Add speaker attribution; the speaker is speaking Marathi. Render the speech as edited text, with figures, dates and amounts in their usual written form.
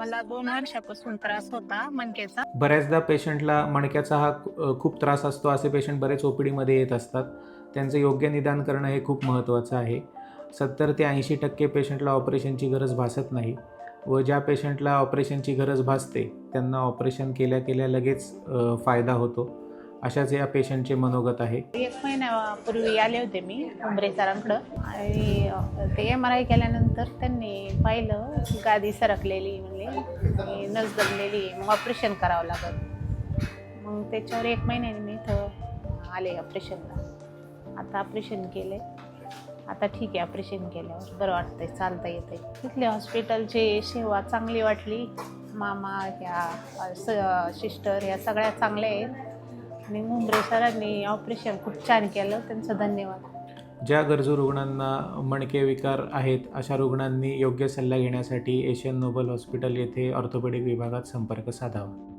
Speaker 1: मला 2 वर्षापासून त्रास होता मणक्याचा.
Speaker 2: बऱ्याचदा पेशंटला मणक्याचा हा खूप त्रास असतो. असे पेशंट बरेच OPDमध्ये येत असतात. त्यांचं योग्य निदान करणं हे खूप महत्त्वाचं आहे. 70 ते 80% पेशंटला ऑपरेशनची गरज भासत नाही व ज्या पेशंटला ऑपरेशनची गरज भासते त्यांना ऑपरेशन केल्या लगेच फायदा होतो. अशाच या पेशंटचे मनोगत आहे.
Speaker 1: 1 महिन्यापूर्वी आले होते मी उंबरे सरांकडं आणि ते MRI केल्यानंतर त्यांनी पाहिलं की गादी सरकलेली म्हणले आणि नस दबलेली, मग ऑपरेशन करावं लागेल. मग त्याच्यावर 1 महिन्याने मी इथं आले ऑपरेशनला. आता ऑपरेशन केले. आता ठीक आहे, ऑपरेशन केल्यावर बरं वाटतंय, चालता येतंय. तिथल्या हॉस्पिटलची सेवा चांगली वाटली. मामा ह्या सिस्टर ह्या सगळ्या चांगल्या आहेत आणि उंबरे सरांनी ऑपरेशन खूप छान केलं. त्यांचं धन्यवाद.
Speaker 2: ज्या गरजू रुग्णांना मणके विकार आहेत अशा रुग्णांनी योग्य सल्ला घेण्यासाठी एशियन नोबल हॉस्पिटल येथे ऑर्थोपेडिक विभागात संपर्क साधावा.